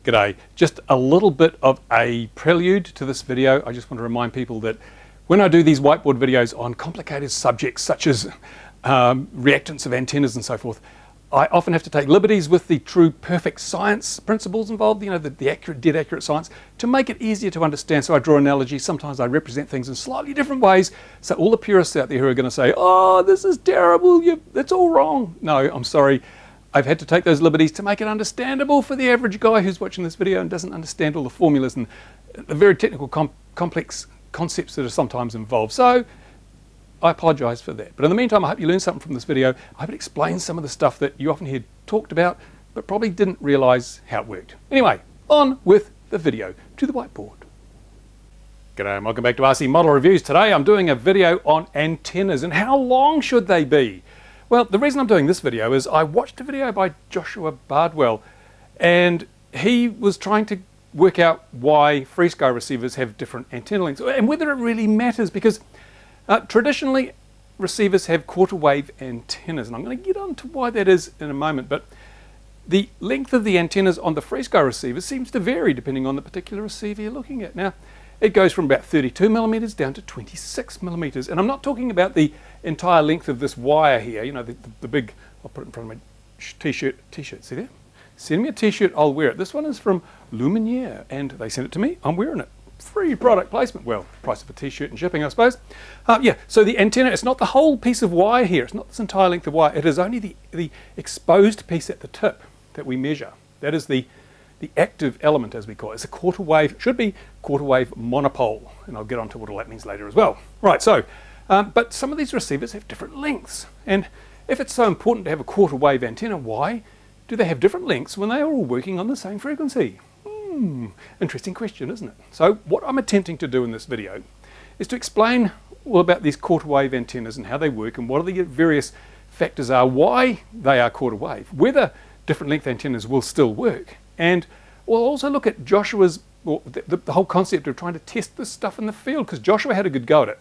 G'day. Just a little bit of a prelude to this video. I just want to remind people that when I do these whiteboard videos on complicated subjects such as reactance of antennas and so forth, I often have to take liberties with the true perfect science principles involved, you know, the accurate, dead accurate science, to make it easier to understand. So I draw analogies. Sometimes I represent things in slightly different ways. So all the purists out there who are going to say, oh, this is terrible, that's all wrong. No, I'm sorry. I've had to take those liberties to make it understandable for the average guy who's watching this video and doesn't understand all the formulas and the very technical complex concepts that are sometimes involved. So I apologise for that. But in the meantime, I hope you learned something from this video. I hope it explains some of the stuff that you often hear talked about, but probably didn't realise how it worked. Anyway, on with the video, to the whiteboard. G'day and welcome back to RC Model Reviews. Today I'm doing a video on antennas and how long should they be? Well, the reason I'm doing this video is I watched a video by Joshua Bardwell and he was trying to work out why FrSky receivers have different antenna lengths and whether it really matters, because traditionally receivers have quarter wave antennas, and I'm going to get on to why that is in a moment, but the length of the antennas on the FrSky receivers seems to vary depending on the particular receiver you're looking at. Now, it goes from about 32 millimeters down to 26 millimeters, and I'm not talking about the entire length of this wire here, you know, the big, I'll put it in front of my t-shirt, see there? Send me a t-shirt, I'll wear it. This one is from Luminaire, and they sent it to me, I'm wearing it. Free product placement, well, price of a t-shirt and shipping, I suppose. Yeah, so the antenna, it's not the whole piece of wire here, it's not this entire length of wire, it is only the exposed piece at the tip that we measure. That is the active element, as we call it. It's a quarter wave, it should be quarter wave monopole, and I'll get on to what all that means later as well. Right, so, but some of these receivers have different lengths, and if it's so important to have a quarter wave antenna, why do they have different lengths when they are all working on the same frequency? Interesting question, isn't it? So what I'm attempting to do in this video is to explain all about these quarter wave antennas and how they work and what the various factors are, why they are quarter wave, whether different length antennas will still work. And we'll also look at Joshua's, well, the whole concept of trying to test this stuff in the field, because Joshua had a good go at it.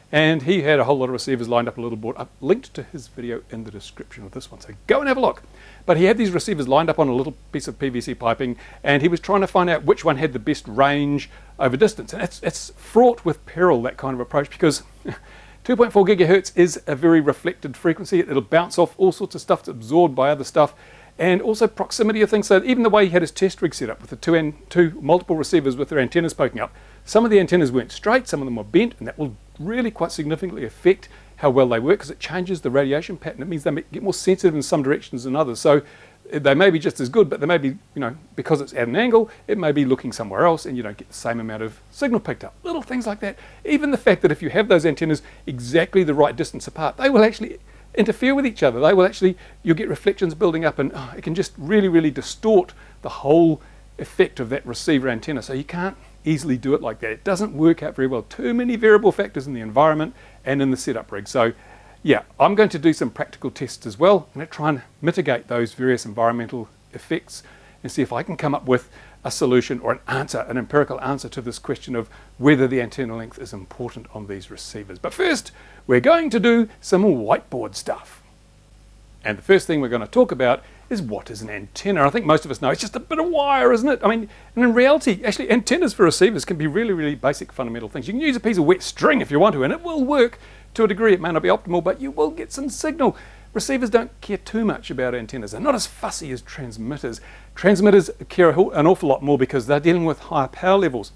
And he had a whole lot of receivers lined up a little board. I've linked to his video in the description of this one, so go and have a look. But he had these receivers lined up on a little piece of PVC piping, and he was trying to find out which one had the best range over distance. And it's fraught with peril, that kind of approach, because 2.4 gigahertz is a very reflected frequency. It'll bounce off all sorts of stuff that's absorbed by other stuff, and also proximity of things. So even the way he had his test rig set up with the two multiple receivers with their antennas poking up, some of the antennas weren't straight, some of them were bent, and that will really quite significantly affect how well they work, because it changes the radiation pattern. It means they get more sensitive in some directions than others. So they may be just as good, but they may be, you know, because it's at an angle, it may be looking somewhere else and you don't get the same amount of signal picked up. Little things like that. Even the fact that if you have those antennas exactly the right distance apart, they will actually interfere with each other. They will actually, you'll get reflections building up, and it can just really, really distort the whole effect of that receiver antenna. So you can't easily do it like that. It doesn't work out very well. Too many variable factors in the environment and in the setup rig. So yeah, I'm going to do some practical tests as well. I'm going to try and mitigate those various environmental effects and see if I can come up with a solution or an answer, an empirical answer to this question of whether the antenna length is important on these receivers. But first, we're going to do some whiteboard stuff. And the first thing we're going to talk about is what is an antenna. I think most of us know it's just a bit of wire, isn't it? I mean, and in reality, actually antennas for receivers can be really, really basic fundamental things. You can use a piece of wet string if you want to, and it will work to a degree. It may not be optimal, but you will get some signal. Receivers don't care too much about antennas. They're not as fussy as transmitters. Transmitters care an awful lot more because they're dealing with higher power levels.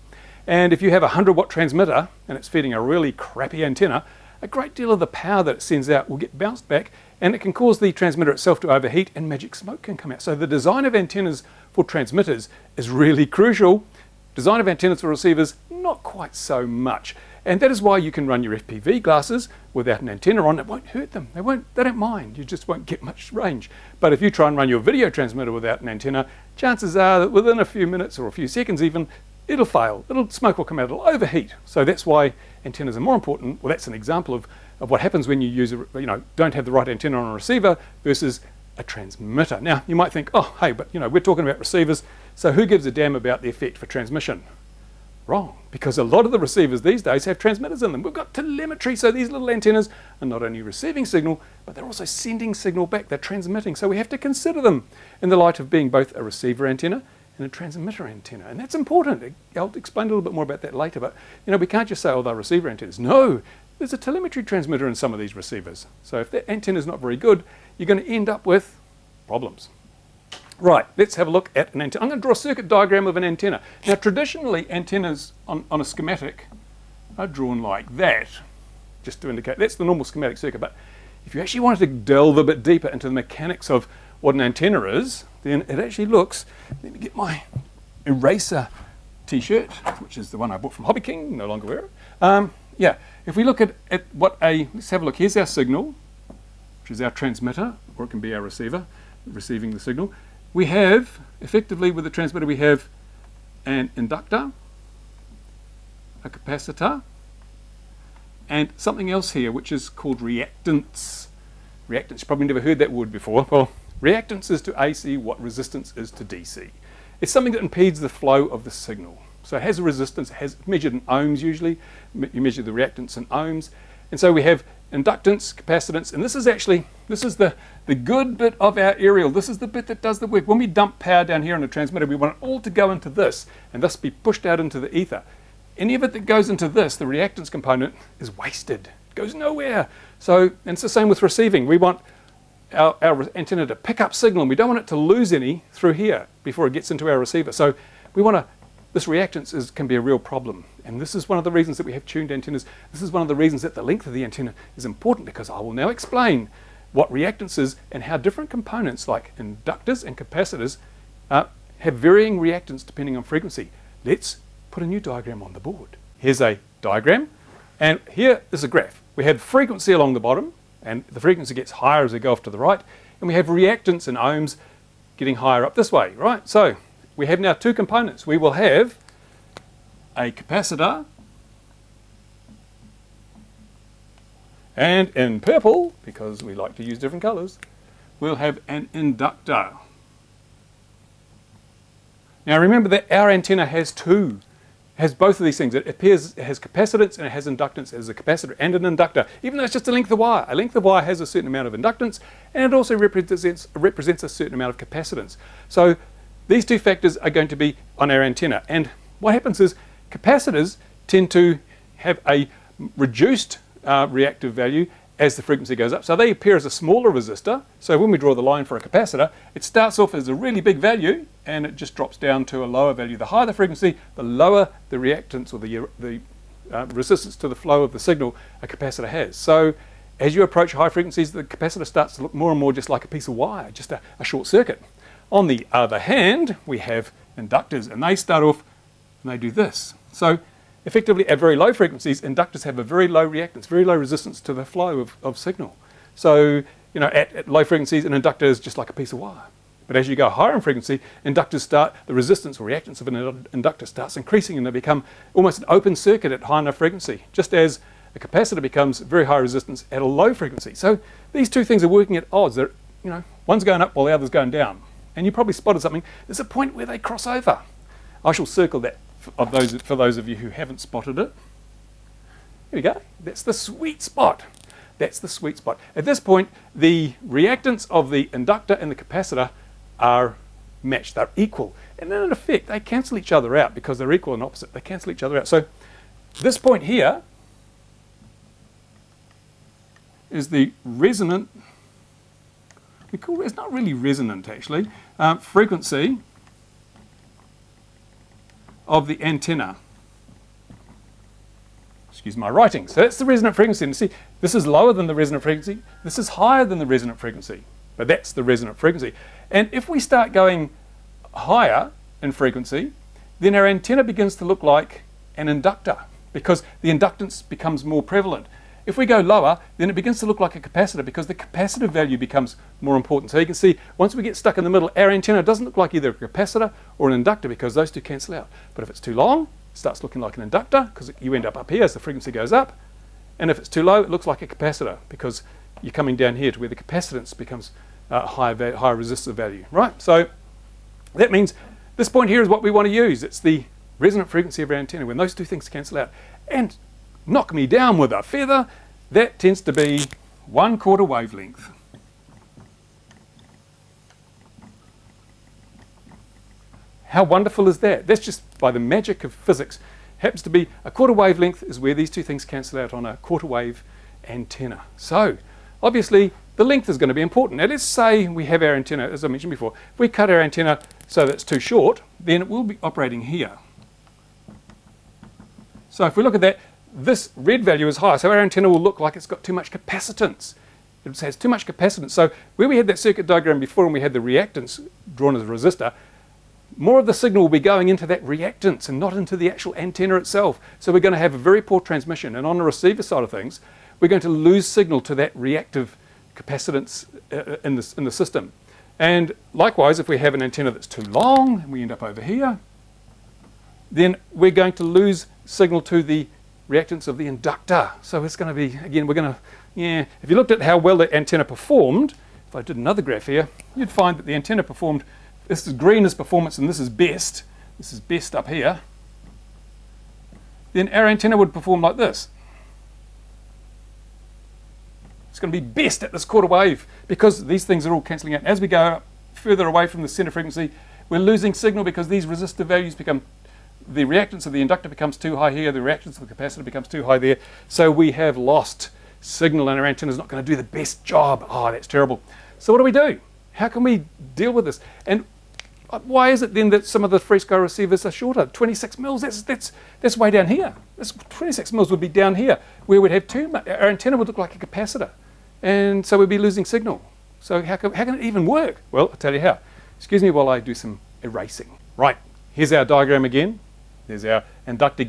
And if you have a 100-watt transmitter and it's feeding a really crappy antenna, a great deal of the power that it sends out will get bounced back, and it can cause the transmitter itself to overheat and magic smoke can come out. So the design of antennas for transmitters is really crucial. Design of antennas for receivers, not quite so much. And that is why you can run your FPV glasses without an antenna on. It won't hurt them. They don't mind. You just won't get much range. But if you try and run your video transmitter without an antenna, chances are that within a few minutes or a few seconds even, it'll fail. Smoke will come out. It'll overheat. So that's why antennas are more important. Well, that's an example of what happens when you use don't have the right antenna on a receiver versus a transmitter. Now, you might think, oh, hey, but we're talking about receivers, so who gives a damn about the effect for transmission? Wrong, because a lot of the receivers these days have transmitters in them. We've got telemetry, so these little antennas are not only receiving signal, but they're also sending signal back. They're transmitting, so we have to consider them in the light of being both a receiver antenna and a transmitter antenna. And that's important. I'll explain a little bit more about that later, but we can't just say, oh, they're receiver antennas. No, there's a telemetry transmitter in some of these receivers. So if that antenna is not very good, you're going to end up with problems. Right, let's have a look at an antenna. I'm going to draw a circuit diagram of an antenna. Now, traditionally, antennas on a schematic are drawn like that, just to indicate that's the normal schematic circuit. But if you actually wanted to delve a bit deeper into the mechanics of what an antenna is, then it actually looks, let me get my eraser t-shirt, which is the one I bought from Hobby King, no longer wear it. Yeah, if we look at let's have a look. Here's our signal, which is our transmitter, or it can be our receiver, receiving the signal. We have, effectively with the transmitter, we have an inductor, a capacitor, and something else here, which is called reactance. Reactance, you've probably never heard that word before. Well, reactance is to AC what resistance is to DC. It's something that impedes the flow of the signal. So it has a resistance, it has measured in ohms usually. You measure the reactance in ohms. And so we have inductance, capacitance, and this is the good bit of our aerial. This is the bit that does the work. When we dump power down here on a transmitter, we want it all to go into this and thus be pushed out into the ether. Any of it that goes into this, the reactance component, is wasted. It goes nowhere. So, and it's the same with receiving. We want our antenna to pick up signal, and we don't want it to lose any through here before it gets into our receiver. So we want to, this reactance can be a real problem. And this is one of the reasons that we have tuned antennas. This is one of the reasons that the length of the antenna is important, because I will now explain what reactance is and how different components like inductors and capacitors have varying reactance depending on frequency. Let's put a new diagram on the board. Here's a diagram, and here is a graph. We have frequency along the bottom, and the frequency gets higher as we go off to the right, and we have reactance in ohms getting higher up this way, right? So we have now two components. We will have a capacitor, and in purple, because we like to use different colors, we'll have an inductor. Now remember that our antenna has both of these things. It has capacitance and it has inductance as a capacitor and an inductor, even though it's just a length of wire. A length of wire has a certain amount of inductance, and it also represents a certain amount of capacitance. So these two factors are going to be on our antenna. And what happens is capacitors tend to have a reduced reactive value as the frequency goes up. So they appear as a smaller resistor. So when we draw the line for a capacitor, it starts off as a really big value and it just drops down to a lower value. The higher the frequency, the lower the reactance or the resistance to the flow of the signal a capacitor has. So as you approach high frequencies, the capacitor starts to look more and more just like a piece of wire, just a short circuit. On the other hand, we have inductors, and they start off and they do this. So effectively, at very low frequencies, inductors have a very low reactance, very low resistance to the flow of signal. So, at low frequencies, an inductor is just like a piece of wire. But as you go higher in frequency, the resistance or reactance of an inductor starts increasing, and they become almost an open circuit at high enough frequency, just as a capacitor becomes very high resistance at a low frequency. So these two things are working at odds. They're, one's going up while the other's going down. And you probably spotted something. There's a point where they cross over. I shall circle that for those of you who haven't spotted it. Here we go. That's the sweet spot. That's the sweet spot. At this point, the reactance of the inductor and the capacitor are matched. They're equal. And then in effect, they cancel each other out because they're equal and opposite. They cancel each other out. So this point here is the resonant, it's not really resonant actually, frequency of the antenna. Excuse my writing. So that's the resonant frequency. And see, this is lower than the resonant frequency. This is higher than the resonant frequency. But that's the resonant frequency. And if we start going higher in frequency, then our antenna begins to look like an inductor because the inductance becomes more prevalent. If we go lower, then it begins to look like a capacitor because the capacitive value becomes more important. So you can see, once we get stuck in the middle, our antenna doesn't look like either a capacitor or an inductor because those two cancel out. But if it's too long, it starts looking like an inductor because you end up here as the frequency goes up. And if it's too low, it looks like a capacitor because you're coming down here to where the capacitance becomes higher resistive value, right? So that means this point here is what we want to use. It's the resonant frequency of our antenna when those two things cancel out. And knock me down with a feather, that tends to be 1/4 wavelength. How wonderful is that? That's just by the magic of physics. Happens to be a quarter wavelength is where these two things cancel out on a quarter wave antenna. So obviously the length is going to be important. Now let's say we have our antenna, as I mentioned before, if we cut our antenna so that it's too short, then it will be operating here. So if we look at that, this red value is high, so our antenna will look like it's got too much capacitance. It has too much capacitance. So where we had that circuit diagram before and we had the reactance drawn as a resistor, more of the signal will be going into that reactance and not into the actual antenna itself. So we're going to have a very poor transmission. And on the receiver side of things, we're going to lose signal to that reactive capacitance in the system. And likewise, if we have an antenna that's too long and we end up over here, then we're going to lose signal to the reactance of the inductor. So it's going to be, again, we're going to, if you looked at how well the antenna performed, if I did another graph here, you'd find that the antenna performed, this is green as performance and this is best up here, then our antenna would perform like this. It's going to be best at this quarter wave because these things are all cancelling out. As we go up further away from the center frequency, we're losing signal because these resistor values become, the reactance of the inductor becomes too high here, the reactance of the capacitor becomes too high there. So we have lost signal and our antenna is not going to do the best job. Oh, that's terrible. So what do? How can we deal with this? And why is it then that some of the FrSky receivers are shorter? 26 mils, that's way down here. 26 mils would be down here, where we'd have too much, our antenna would look like a capacitor. And so we'd be losing signal. So how can it even work? Well, I'll tell you how. Excuse me while I do some erasing. Right, here's our diagram again. There's our inductor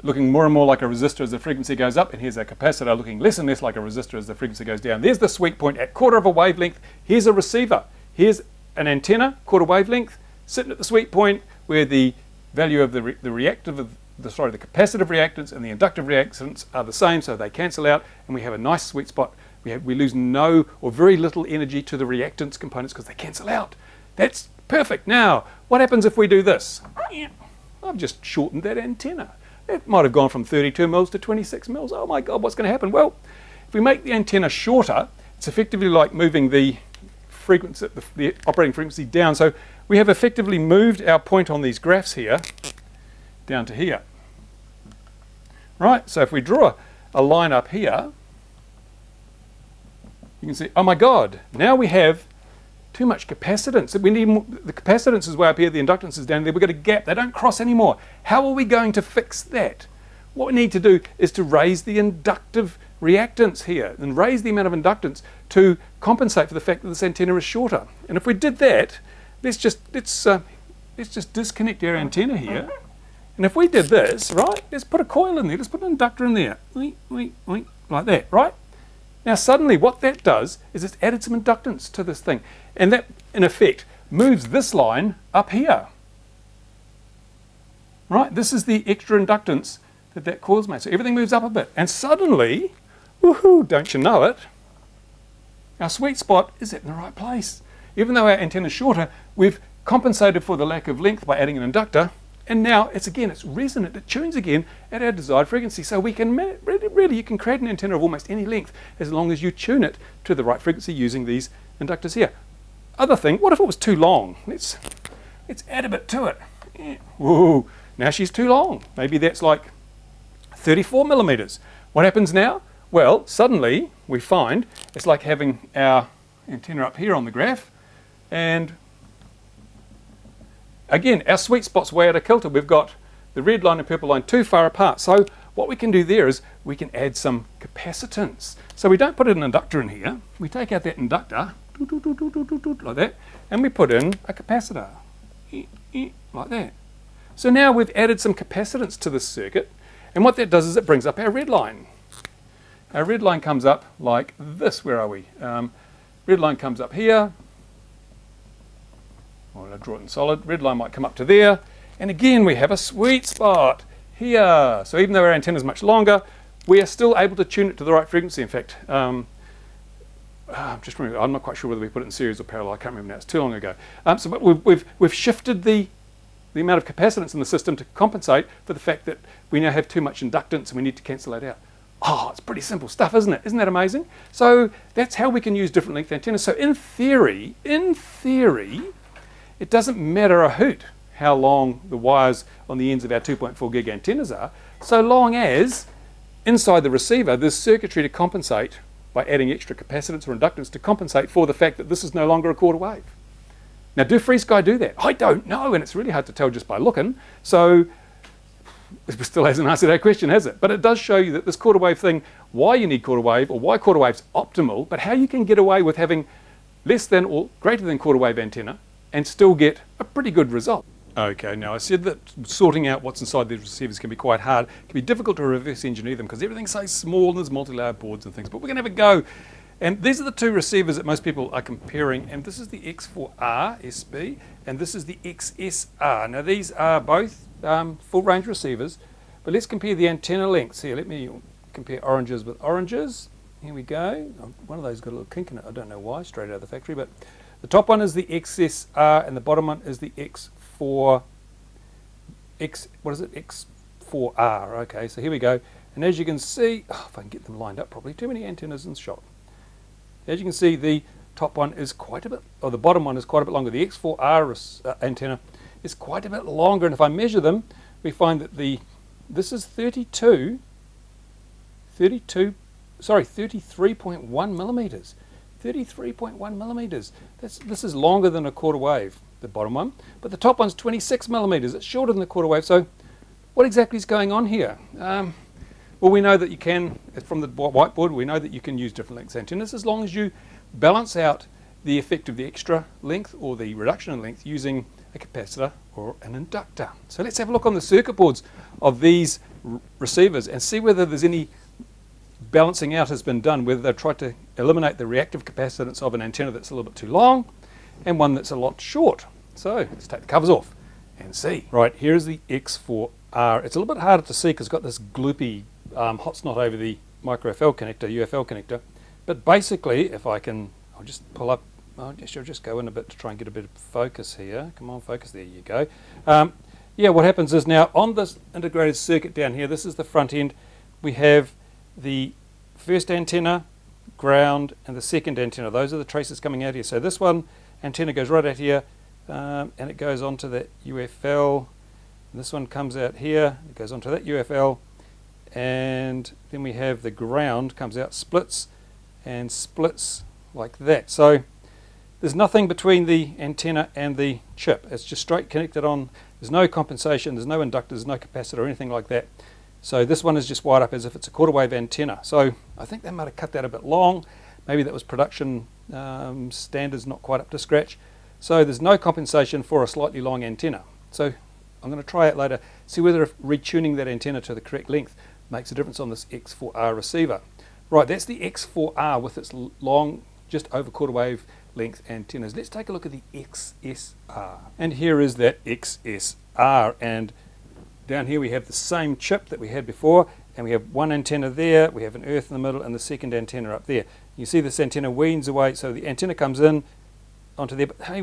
looking more and more like a resistor as the frequency goes up, and here's our capacitor looking less and less like a resistor as the frequency goes down. There's the sweet point at quarter of a wavelength. Here's a receiver. Here's an antenna, quarter wavelength, sitting at the sweet point where the value of the capacitive reactance and the inductive reactance are the same, so they cancel out, and we have a nice sweet spot. We lose no or very little energy to the reactance components because they cancel out. That's perfect. Now, what happens if we do this? I've just shortened that antenna. It might have gone from 32 mils to 26 mils. Oh my God, what's going to happen? Well, if we make the antenna shorter, it's effectively like moving the frequency, the operating frequency down. So we have effectively moved our point on these graphs here down to here. Right, so if we draw a line up here, you can see, oh my God, now we have too much capacitance. We need more, the capacitance is way up here, the inductance is down there, we've got a gap, they don't cross anymore. How are we going to fix that? What we need to do is to raise the inductive reactance here and raise the amount of inductance to compensate for the fact that this antenna is shorter. And if we did that, let's just disconnect our antenna here. And if we did this, right, let's put a coil in there, let's put an inductor in there, like that, right? Now suddenly what that does is it's added some inductance to this thing. And that, in effect, moves this line up here. Right, this is the extra inductance that coil's made. So everything moves up a bit. And suddenly, woohoo, don't you know it, our sweet spot is in the right place. Even though our antenna is shorter, we've compensated for the lack of length by adding an inductor. And now it's resonant, it tunes again at our desired frequency. So we can really, you can create an antenna of almost any length as long as you tune it to the right frequency using these inductors here. Other thing, what if it was too long? Let's add a bit to it. Whoa, now she's too long. Maybe that's like 34 millimeters. What happens now? Well, suddenly we find it's like having our antenna up here on the graph, and again, our sweet spot's way out of kilter. We've got the red line and purple line too far apart. So what we can do there is we can add some capacitance. So we don't put an inductor in here. We take out that inductor, like that, and we put in a capacitor, like that. So now we've added some capacitance to this circuit, and what that does is it brings up our red line. Our red line comes up like this. Where are we? Red line comes up here. Well, I'll draw it in solid. Red line might come up to there. And again, we have a sweet spot here. So even though our antenna is much longer, we are still able to tune it to the right frequency. In fact, just remember, I'm not quite sure whether we put it in series or parallel. I can't remember now. It's too long ago. But we've shifted the amount of capacitance in the system to compensate for the fact that we now have too much inductance and we need to cancel that out. Oh, it's pretty simple stuff, isn't it? Isn't that amazing? So that's how we can use different length antennas. So in theory, it doesn't matter a hoot how long the wires on the ends of our 2.4 gig antennas are, so long as inside the receiver there's circuitry to compensate by adding extra capacitance or inductance to compensate for the fact that this is no longer a quarter wave. Now, do FrSky do that? I don't know, and it's really hard to tell just by looking. So it still hasn't answered that question, has it? But it does show you that this quarter wave thing, why you need quarter wave, or why quarter wave's optimal, but how you can get away with having less than or greater than quarter wave antenna and still get a pretty good result. Okay, now I said that sorting out what's inside these receivers can be quite hard. It can be difficult to reverse engineer them because everything's so small and there's multi-layer boards and things, but we're going to have a go. And these are the two receivers that most people are comparing, and this is the X4R SB, and this is the XSR. Now these are both full range receivers, but let's compare the antenna lengths here. Let me compare oranges with oranges. Here we go. One of those got a little kink in it, I don't know why, straight out of the factory, but the top one is the XSR and the bottom one is the X4R. Okay, so here we go. And as you can see, if I can get them lined up properly, too many antennas in the shot. As you can see, the top one is quite a bit, or the bottom one is quite a bit longer. The X4R antenna is quite a bit longer, and if I measure them, we find that this is 33.1 millimeters. 33.1 millimeters. This is longer than a quarter wave, the bottom one, but the top one's 26 millimeters. It's shorter than the quarter wave. So what exactly is going on here? Well, we know that you can, from the whiteboard, we know that you can use different lengths antennas as long as you balance out the effect of the extra length or the reduction in length using a capacitor or an inductor. So let's have a look on the circuit boards of these receivers and see whether there's any balancing out has been done, whether they've tried to eliminate the reactive capacitance of an antenna that's a little bit too long and one that's a lot short. So let's take the covers off and see. Right, here's the X4R. It's a little bit harder to see because it's got this gloopy hot snot over the micro FL connector, UFL connector. But basically, if I can, I'll just pull up, I'll just go in a bit to try and get a bit of focus here. Come on, focus, there you go. Yeah, what happens is now on this integrated circuit down here, this is the front end, we have the first antenna, ground, and the second antenna. Those are the traces coming out here. So this one antenna goes right out here, and it goes onto the UFL. And this one comes out here, it goes onto that UFL, and then we have the ground comes out, splits, and splits like that. So there's nothing between the antenna and the chip. It's just straight connected on. There's no compensation, there's no inductor, there's no capacitor or anything like that. So this one is just wired up as if it's a quarter wave antenna. So I think they might have cut that a bit long. Maybe that was production standards, not quite up to scratch. So there's no compensation for a slightly long antenna. So I'm going to try it later, see whether if retuning that antenna to the correct length makes a difference on this X4R receiver. Right, that's the X4R with its long, just over quarter wave length antennas. Let's take a look at the XSR. And here is that XSR, and down here we have the same chip that we had before, and we have one antenna there, we have an earth in the middle, and the second antenna up there. You see this antenna weans away, so the antenna comes in onto there, but hey,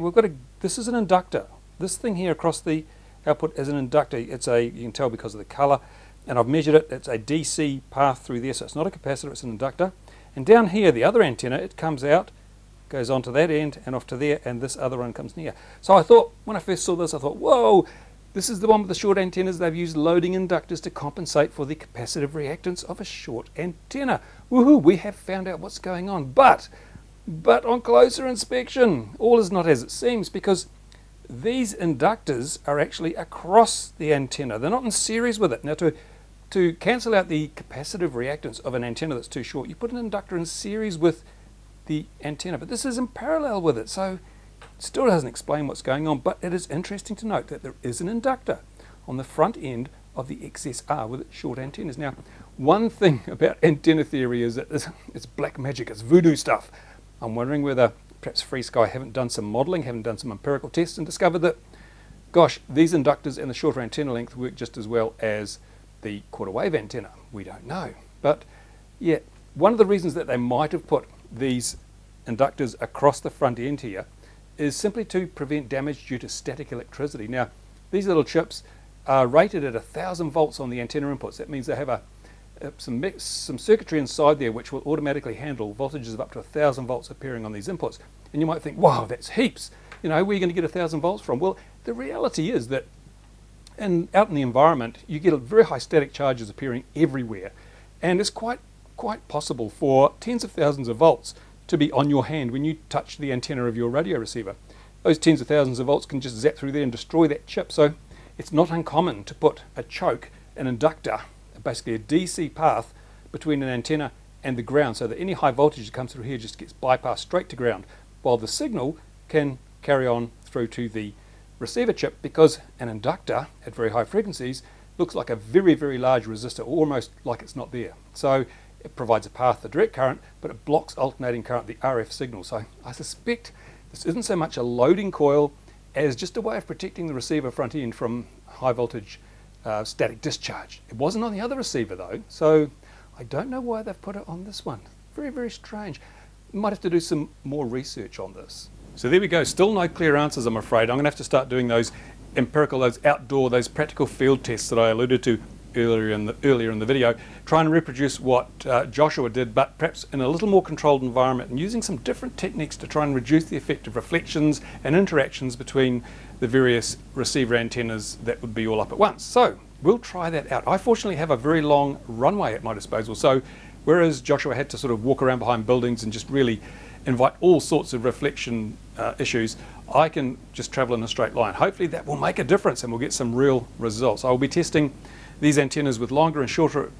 this is an inductor. This thing here across the output is an inductor. You can tell because of the color, and I've measured it, it's a DC path through there, so it's not a capacitor, it's an inductor. And down here, the other antenna, it comes out, goes onto that end and off to there, and this other one comes near. So I thought, when I first saw this, I thought, whoa, this is the one with the short antennas. They've used loading inductors to compensate for the capacitive reactance of a short antenna. Woohoo, we have found out what's going on. But on closer inspection, all is not as it seems, because these inductors are actually across the antenna. They're not in series with it. Now, to cancel out the capacitive reactance of an antenna that's too short, you put an inductor in series with the antenna, but this is in parallel with it, so it still doesn't explain what's going on. But it is interesting to note that there is an inductor on the front end of the XSR with its short antennas. Now, one thing about antenna theory is that it's black magic, it's voodoo stuff. I'm wondering whether perhaps FrSky haven't done some modeling, haven't done some empirical tests, and discovered that, gosh, these inductors and the shorter antenna length work just as well as the quarter wave antenna. We don't know. But yeah, one of the reasons that they might have put these inductors across the front end here is simply to prevent damage due to static electricity. Now, these little chips are rated at 1,000 volts on the antenna inputs. That means they have some circuitry inside there which will automatically handle voltages of up to 1,000 volts appearing on these inputs. And you might think, wow, that's heaps. You know, where are you going to get 1,000 volts from? Well, the reality is that out in the environment, you get very high static charges appearing everywhere, and it's quite possible for tens of thousands of volts to be on your hand when you touch the antenna of your radio receiver. Those tens of thousands of volts can just zap through there and destroy that chip. So it's not uncommon to put a choke, an inductor, basically a DC path between an antenna and the ground, so that any high voltage that comes through here just gets bypassed straight to ground, while the signal can carry on through to the receiver chip, because an inductor at very high frequencies looks like a very, very large resistor, almost like it's not there. So it provides a path to direct current, but it blocks alternating current, the RF signal. So I suspect this isn't so much a loading coil as just a way of protecting the receiver front end from high voltage static discharge. It wasn't on the other receiver though, so I don't know why they've put it on this one. Very, very strange. Might have to do some more research on this. So there we go, still no clear answers, I'm afraid. I'm going to have to start doing those empirical, those outdoor, those practical field tests that I alluded to earlier in the video, trying to reproduce what Joshua did, but perhaps in a little more controlled environment, and using some different techniques to try and reduce the effect of reflections and interactions between the various receiver antennas that would be all up at once. So we'll try that out. I fortunately have a very long runway at my disposal, so whereas Joshua had to sort of walk around behind buildings and just really invite all sorts of reflection issues, I can just travel in a straight line. Hopefully that will make a difference and we'll get some real results. I will be testing these antennas with longer and shorter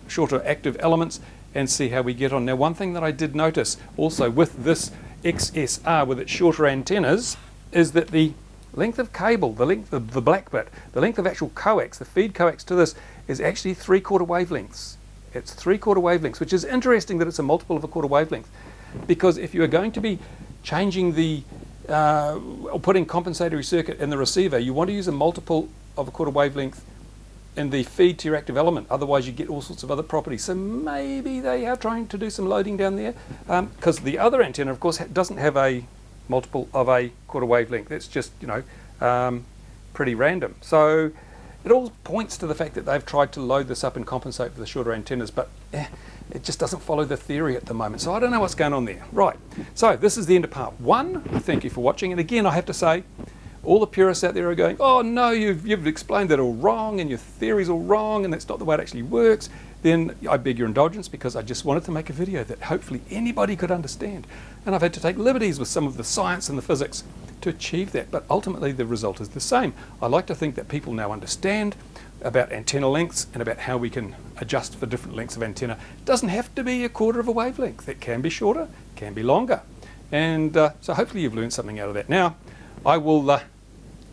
active elements and see how we get on. Now, one thing that I did notice also with this XSR with its shorter antennas is that the length of cable, the length of the black bit, the length of actual coax, the feed coax to this is actually 3/4 wavelengths. It's 3/4 wavelengths, which is interesting that it's a multiple of a quarter wavelength, because if you are going to be changing the or putting compensatory circuit in the receiver, you want to use a multiple of a quarter wavelength in the feed to your active element, otherwise you get all sorts of other properties. So maybe they are trying to do some loading down there, because the other antenna of course doesn't have a multiple of a quarter wavelength. It's just, you know, pretty random. So it all points to the fact that they've tried to load this up and compensate for the shorter antennas, but it just doesn't follow the theory at the moment. So I don't know what's going on there. Right, so this is the end of part one. Thank you for watching. And again, I have to say, all the purists out there are going, oh no, you've explained that all wrong and your theory's all wrong and that's not the way it actually works. Then I beg your indulgence, because I just wanted to make a video that hopefully anybody could understand. And I've had to take liberties with some of the science and the physics to achieve that, but ultimately the result is the same. I like to think that people now understand about antenna lengths and about how we can adjust for different lengths of antenna. It doesn't have to be a quarter of a wavelength. It can be shorter, can be longer. And so hopefully you've learned something out of that. Now, I will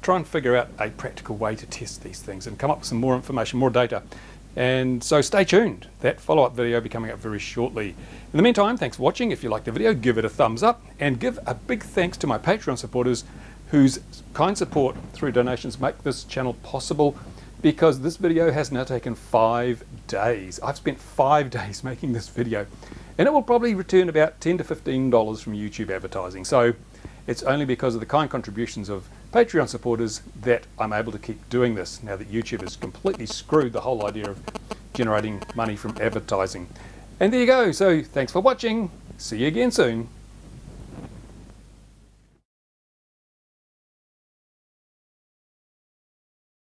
try and figure out a practical way to test these things and come up with some more information, more data. And so stay tuned. That follow-up video will be coming up very shortly. In the meantime, thanks for watching. If you liked the video, give it a thumbs up, and give a big thanks to my Patreon supporters whose kind support through donations make this channel possible, because this video has now taken 5 days. I've spent 5 days making this video, and it will probably return about $10 to $15 from YouTube advertising. So it's only because of the kind contributions of Patreon supporters that I'm able to keep doing this, now that YouTube has completely screwed the whole idea of generating money from advertising. And there you go. So thanks for watching. See you again soon.